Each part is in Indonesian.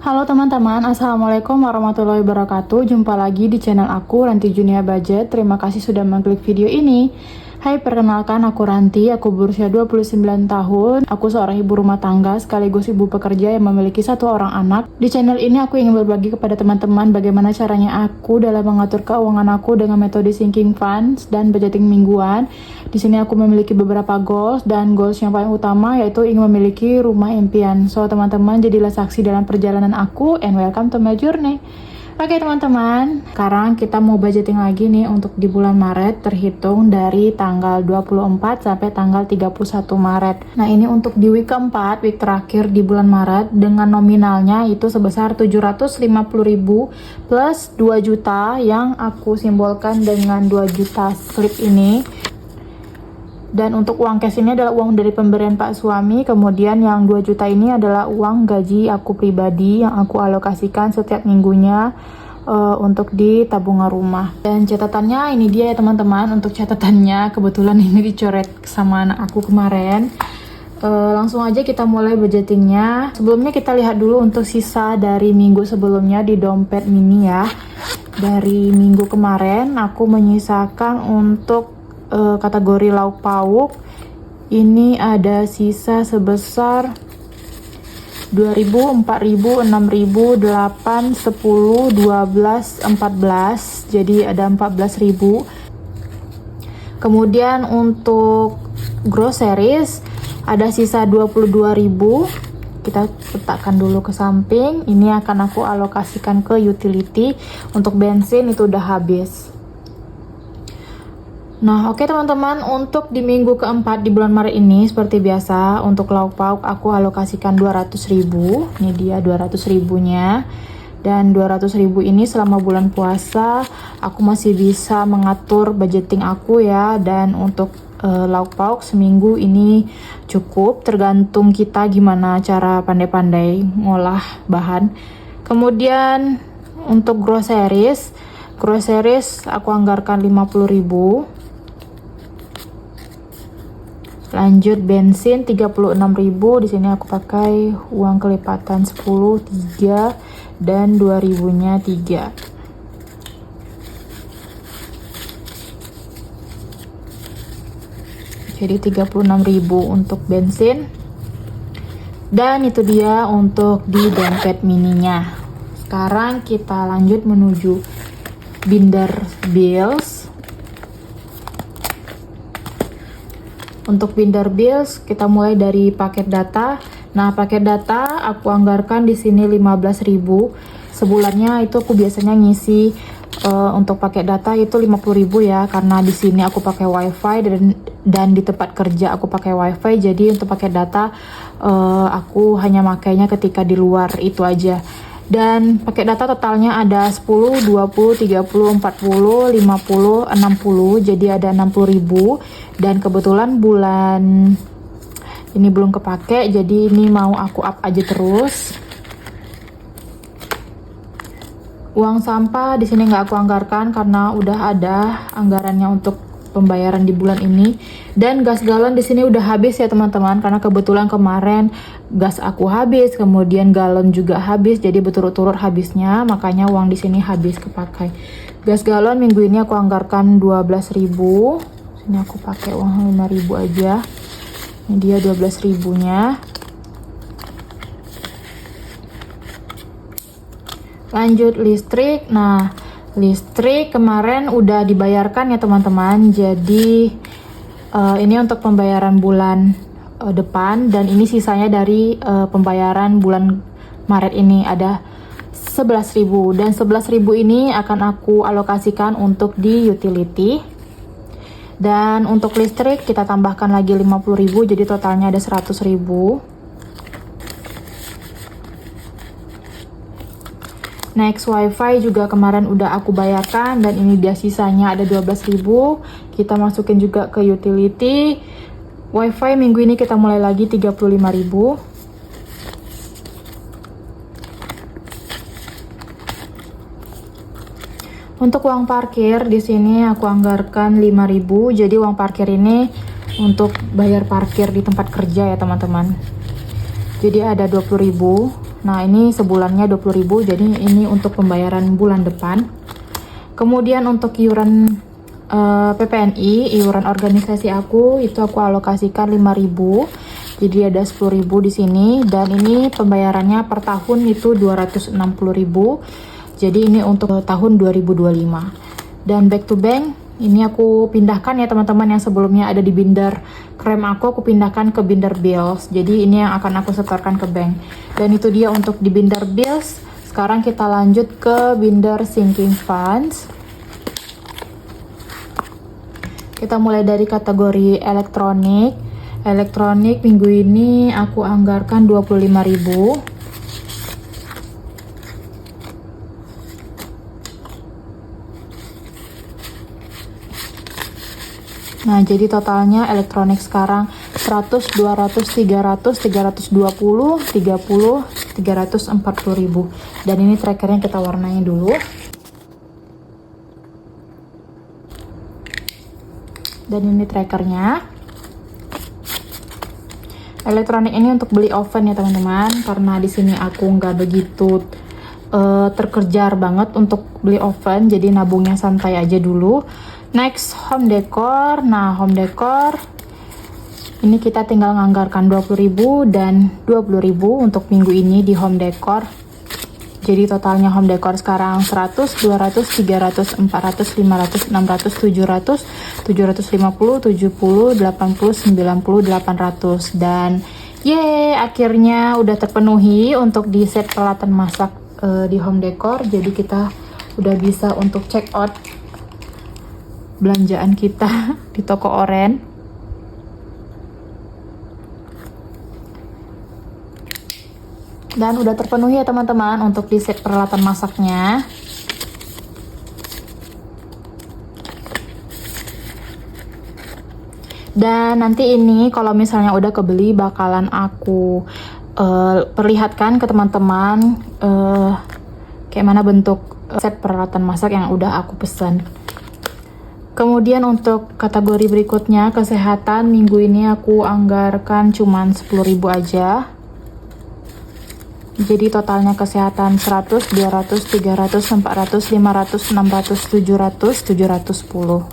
Halo teman-teman, Assalamualaikum warahmatullahi wabarakatuh. Jumpa lagi di channel aku, Ranti Junia Budget. Terima kasih sudah mengklik video ini. Hai, perkenalkan aku Ranti, aku berusia 29 tahun. Aku seorang ibu rumah tangga sekaligus ibu pekerja yang memiliki satu orang anak. Di channel ini aku ingin berbagi kepada teman-teman bagaimana caranya aku dalam mengatur keuangan aku dengan metode sinking funds dan budgeting mingguan. Di sini aku memiliki beberapa goals, dan goals yang paling utama yaitu ingin memiliki rumah impian. So teman-teman, jadilah saksi dalam perjalanan aku and welcome to my journey. Oke teman-teman, sekarang kita mau budgeting lagi nih untuk di bulan Maret, terhitung dari tanggal 24 sampai tanggal 31 Maret. Nah ini untuk di week keempat, week terakhir di bulan Maret, dengan nominalnya itu sebesar 750.000 plus 2 juta yang aku simbolkan dengan 2 juta slip ini. Dan untuk uang cash ini adalah uang dari pemberian Pak suami. Kemudian yang 2 juta ini adalah uang gaji aku pribadi yang aku alokasikan setiap minggunya untuk di tabungan rumah. Dan catatannya ini dia ya teman-teman. Untuk catatannya kebetulan ini dicoret sama anak aku kemarin. Langsung aja kita mulai budgetingnya. Sebelumnya kita lihat dulu untuk sisa dari minggu sebelumnya di dompet mini ya. Dari minggu kemarin aku menyisakan untuk kategori lauk pauk ini ada sisa sebesar 2.000, 4.000, 6.000, 8, 10, 12, 14, jadi ada 14.000. Kemudian untuk groceries ada sisa 22.000. Kita letakkan dulu ke samping. Ini akan aku alokasikan ke utility. Untuk bensin itu udah habis. Nah oke teman-teman, untuk di minggu keempat di bulan Maret ini seperti biasa untuk lauk pauk aku alokasikan 200.000. Ini dia 200.000 nya. Dan 200.000 ini selama bulan puasa aku masih bisa mengatur budgeting aku ya. Dan untuk lauk pauk seminggu ini cukup, tergantung kita gimana cara pandai-pandai ngolah bahan. Kemudian untuk groceries aku anggarkan 50.000. Lanjut bensin 36.000. Di sini aku pakai uang kelipatan 10, 3 dan 2.000-nya 3. Jadi 36.000 untuk bensin. Dan itu dia untuk di dompet mininya. Sekarang kita lanjut menuju binder bills. Untuk binder bills kita mulai dari paket data. Nah, paket data aku anggarkan di sini 15.000. Sebulannya itu aku biasanya ngisi untuk paket data itu 50.000 ya, karena di sini aku pakai wifi dan di tempat kerja aku pakai wifi. Jadi untuk paket data aku hanya makainya ketika di luar, itu aja. Dan paket data totalnya ada 10, 20, 30, 40, 50, 60. Jadi ada 60.000. Dan kebetulan bulan ini belum kepake, jadi ini mau aku up aja terus. Uang sampah di sini nggak aku anggarkan karena udah ada anggarannya untuk pembayaran di bulan ini. Dan gas galon di sini udah habis ya teman-teman, karena kebetulan kemarin gas aku habis, kemudian galon juga habis, jadi berturut-turut habisnya, makanya uang di sini habis kepakai. Gas galon minggu ini aku anggarkan 12.000. Sini aku pakai uang 5.000 aja. Ini dia 12.000-nya. Lanjut listrik. Nah, listrik kemarin udah dibayarkan ya teman-teman. Jadi ini untuk pembayaran bulan depan, dan ini sisanya dari pembayaran bulan Maret ini ada 11.000. Dan 11.000 ini akan aku alokasikan untuk di utility. Dan untuk listrik kita tambahkan lagi 50.000, jadi totalnya ada 100.000. Next, wifi juga kemarin udah aku bayarkan, dan ini dia sisanya ada 12.000. Kita masukin juga ke utility. Wifi minggu ini kita mulai lagi 35.000. Untuk uang parkir di sini aku anggarkan 5.000. Jadi uang parkir ini untuk bayar parkir di tempat kerja ya teman-teman. Jadi ada 20.000. Nah, ini sebulannya 20.000, jadi ini untuk pembayaran bulan depan. Kemudian untuk iuran PPNI, iuran organisasi aku, itu aku alokasikan 5.000. Jadi ada 10.000 di sini, dan ini pembayarannya per tahun itu 260.000. Jadi ini untuk tahun 2025. Dan back to bank, ini aku pindahkan ya teman-teman, yang sebelumnya ada di binder krem aku pindahkan ke binder bills. Jadi ini yang akan aku setorkan ke bank. Dan itu dia untuk di binder bills. Sekarang kita lanjut ke binder sinking funds. Kita mulai dari kategori elektronik. Elektronik minggu ini aku anggarkan 25.000. Nah, jadi totalnya elektronik sekarang 100, 200, 300, 320, 30, 340.000. Dan ini trackernya kita warnai dulu. Dan ini trackernya. Elektronik ini untuk beli oven ya teman-teman, karena di sini aku nggak begitu terkejar banget untuk beli oven, jadi nabungnya santai aja dulu. Next, home decor. Nah, home decor ini kita tinggal nganggarkan 20.000 dan 20.000 untuk minggu ini di home decor. Jadi totalnya home decor sekarang 100, 200, 300, 400, 500, 600, 700, 750, 70, 80, 90, 800. Dan yeay, akhirnya udah terpenuhi untuk di set peralatan masak di home decor. Jadi kita udah bisa untuk check out belanjaan kita di toko oren. Dan udah terpenuhi ya teman-teman untuk di set peralatan masaknya. Dan nanti ini kalau misalnya udah kebeli bakalan aku perlihatkan ke teman-teman kayak mana bentuk set peralatan masak yang udah aku pesan. Kemudian untuk kategori berikutnya, kesehatan, minggu ini aku anggarkan cuman 10.000 aja. Jadi totalnya kesehatan 100, 200, 300, 400, 500, 600, 700, 710.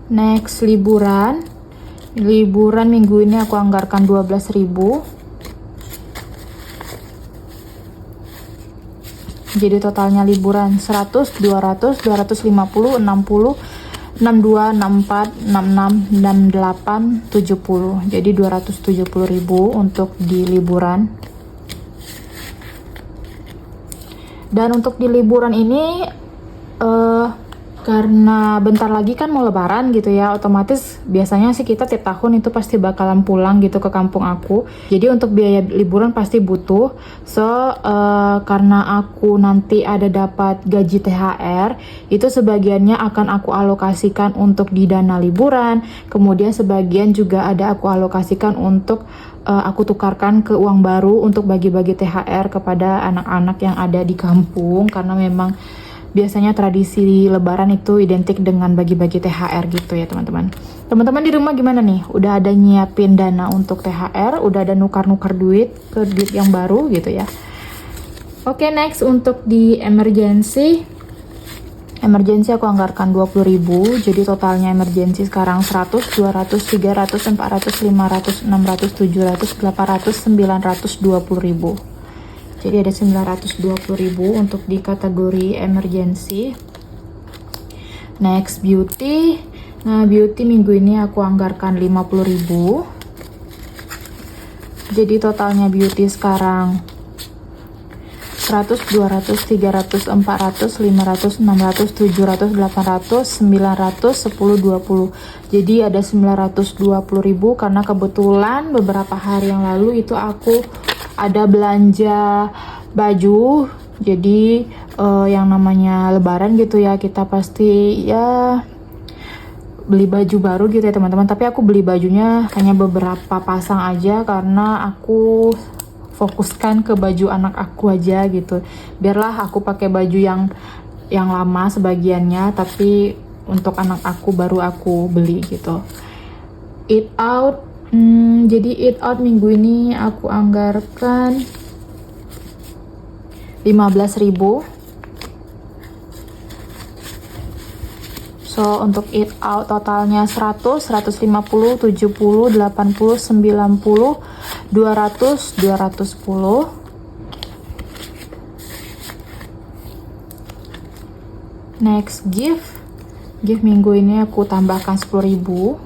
Next, liburan. Liburan minggu ini aku anggarkan 12.000. Jadi totalnya liburan 100, 200, 250, 60, 62, 64, 66, 68, 70. Jadi 270.000 untuk di liburan. Dan untuk di liburan ini karena bentar lagi kan mau lebaran gitu ya, otomatis biasanya sih kita tiap tahun itu pasti bakalan pulang gitu ke kampung aku. Jadi untuk biaya liburan pasti butuh. So karena aku nanti ada dapat gaji THR, itu sebagiannya akan aku alokasikan untuk di dana liburan. Kemudian sebagian juga ada aku alokasikan untuk aku tukarkan ke uang baru untuk bagi-bagi THR kepada anak-anak yang ada di kampung, karena memang biasanya tradisi lebaran itu identik dengan bagi-bagi THR gitu ya teman-teman. Teman-teman di rumah gimana nih? Udah ada nyiapin dana untuk THR? Udah ada nukar-nukar duit ke duit yang baru gitu ya? Oke, next untuk di emergency. Emergency aku anggarkan 20.000. Jadi totalnya emergency sekarang 100, 200, 300, 400, 500, 600, 700, 800, 920.000. Jadi ada 920.000 untuk di kategori emergency. Next, beauty. Nah, beauty minggu ini aku anggarkan 50.000. Jadi totalnya beauty sekarang 100, 200, 300, 400, 500, 600, 700, 800, 900, 10, 20. Jadi ada 920.000 karena kebetulan beberapa hari yang lalu itu aku ada belanja baju. Jadi yang namanya lebaran gitu ya, kita pasti ya beli baju baru gitu ya teman-teman. Tapi aku beli bajunya hanya beberapa pasang aja karena aku fokuskan ke baju anak aku aja gitu. Biarlah aku pakai baju yang lama sebagiannya, tapi untuk anak aku baru aku beli gitu. Eat out Jadi eat out minggu ini aku anggarkan 15.000. So untuk eat out totalnya 100, 150, 70, 80, 90, 200, 210. Next gift minggu ini aku tambahkan 10.000.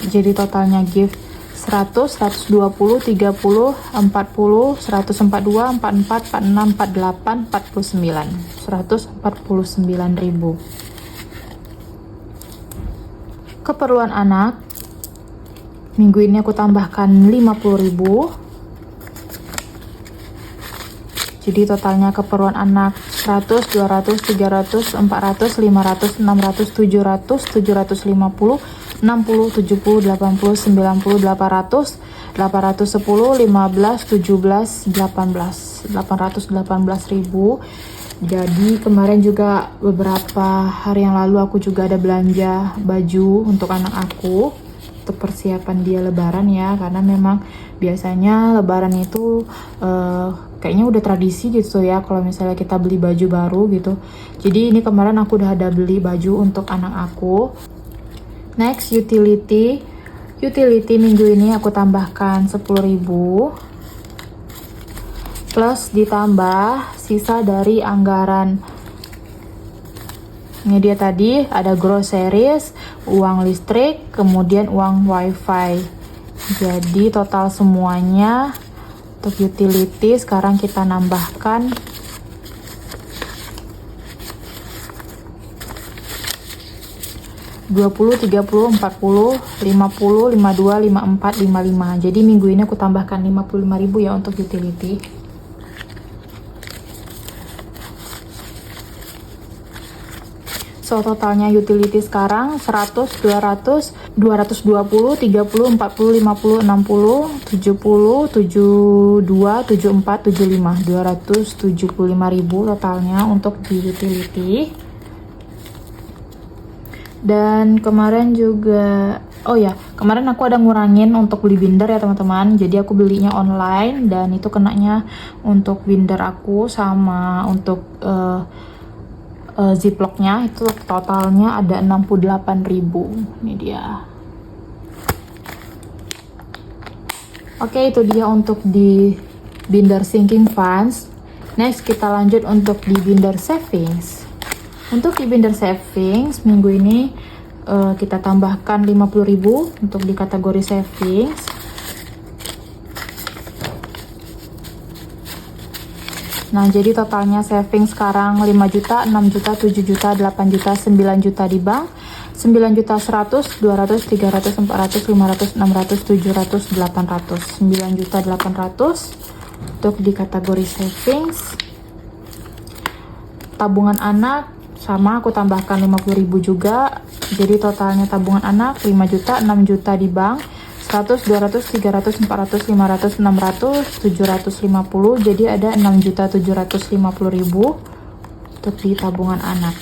Jadi totalnya gift 100, 120, 30, 40, 142, 44, 46, 48, 49. 149.000. Keperluan anak minggu ini aku tambahkan 50.000. Jadi totalnya keperluan anak 100, 200, 300, 400, 500, 600, 700, 750, 60, 70, 80, 90, 800, 810, 15, 17, 18, 818.000. Jadi kemarin juga beberapa hari yang lalu aku juga ada belanja baju untuk anak aku untuk persiapan dia lebaran ya, karena memang biasanya lebaran itu kayaknya udah tradisi gitu ya kalau misalnya kita beli baju baru gitu. Jadi ini kemarin aku udah ada beli baju untuk anak aku. Next, utility minggu ini aku tambahkan 10.000 plus ditambah sisa dari anggaran. Ini dia tadi ada groceries, uang listrik, kemudian uang wifi. Jadi total semuanya untuk utility sekarang kita nambahkan 20, 30, 40, 50, 52, 54, 55. Jadi minggu ini aku tambahkan 55.000 ya untuk utility. So totalnya utility sekarang 100, 200, 220, 30, 40, 50, 60, 70, 72, 74, 75. 275.000 totalnya untuk di utility. Dan kemarin juga, oh ya, kemarin aku ada ngurangin untuk beli binder ya teman-teman. Jadi aku belinya online dan itu kenanya untuk binder aku sama untuk ziplocknya itu totalnya ada 68.000. Ini dia. Oke, itu dia untuk di binder sinking funds. Next kita lanjut untuk di binder savings. Untuk di binder savings minggu ini kita tambahkan 50.000 untuk di kategori savings. Nah, jadi totalnya saving sekarang 5 juta, 6 juta, 7 juta, 8 juta, 9 juta di bank, 9 juta 100, 200, 300, 400, 500, 600, 700, 800, 9 juta 800 untuk di kategori savings. Tabungan anak sama aku tambahkan 50.000 juga. Jadi totalnya tabungan anak 5 juta, 6 juta di bank, 100, 200, 300, 400, 500, 600, 750. Jadi ada 6.750.000 untuk di tabungan anak.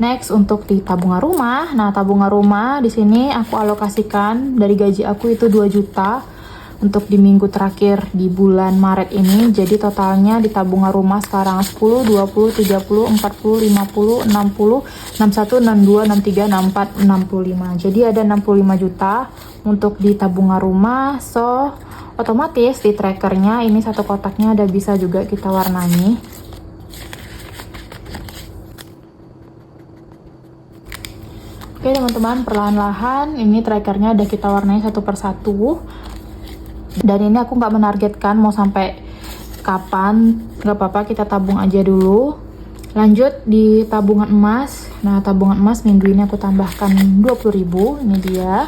Next untuk di tabungan rumah. Nah, tabungan rumah di sini aku alokasikan dari gaji aku itu 2 juta untuk di minggu terakhir di bulan Maret ini. Jadi totalnya di tabungan rumah sekarang 10, 20, 30, 40, 50, 60, 61, 62, 63, 64, 65. Jadi ada 65 juta untuk di tabungan rumah. So otomatis di trackernya ini satu kotaknya ada bisa juga kita warnai. Oke teman-teman, perlahan-lahan ini trackernya ada kita warnai satu persatu. Dan ini aku nggak menargetkan mau sampai kapan, nggak apa-apa, kita tabung aja dulu. Lanjut di tabungan emas. Nah, tabungan emas minggu ini aku tambahkan 20.000. Ini dia.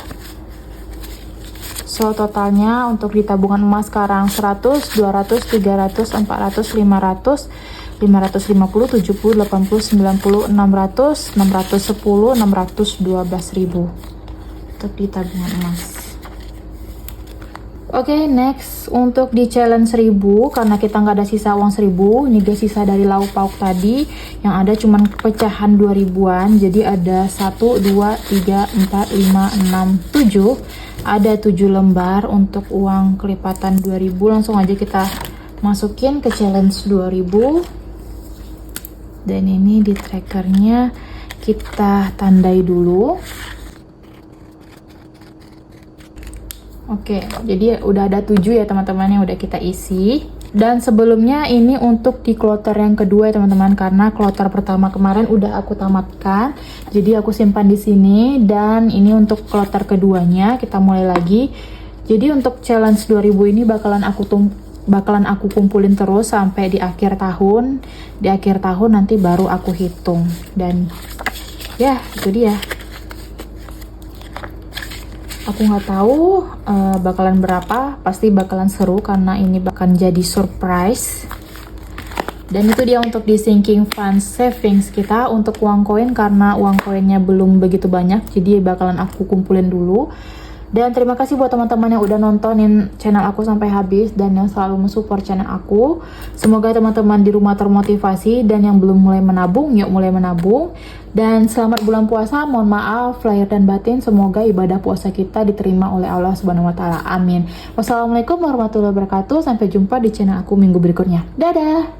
So totalnya untuk di tabungan emas sekarang 100, 200, 300, 400, 500, 550, 70, 80, 90, 600, 610, 612.000 untuk di tabungan emas. Oke, next untuk di challenge 1000, karena kita nggak ada sisa uang 1000, ini guys sisa dari lauk pauk tadi yang ada cuman pecahan 2000-an. Jadi ada 1 2 3 4 5 6 7. Ada 7 lembar untuk uang kelipatan 2000. Langsung aja kita masukin ke challenge 2000. Dan ini di trackernya kita tandai dulu. Oke, jadi udah ada 7 ya teman-teman yang udah kita isi. Dan sebelumnya ini untuk di kloter yang kedua ya teman-teman, karena kloter pertama kemarin udah aku tamatkan. Jadi aku simpan di sini, dan ini untuk kloter keduanya kita mulai lagi. Jadi untuk challenge 2000 ini bakalan aku kumpulin terus sampai di akhir tahun. Di akhir tahun nanti baru aku hitung. Dan ya, itu dia. Aku nggak tahu bakalan berapa, pasti bakalan seru karena ini bakalan jadi surprise. Dan itu dia untuk di sinking fund savings kita untuk uang koin, karena uang koinnya belum begitu banyak, jadi bakalan aku kumpulin dulu. Dan terima kasih buat teman-teman yang udah nontonin channel aku sampai habis dan yang selalu mensupport channel aku. Semoga teman-teman di rumah termotivasi, dan yang belum mulai menabung, yuk mulai menabung. Dan selamat bulan puasa, mohon maaf lahir dan batin, semoga ibadah puasa kita diterima oleh Allah Subhanahu wa taala. Amin. Wassalamualaikum warahmatullahi wabarakatuh. Sampai jumpa di channel aku minggu berikutnya. Dadah.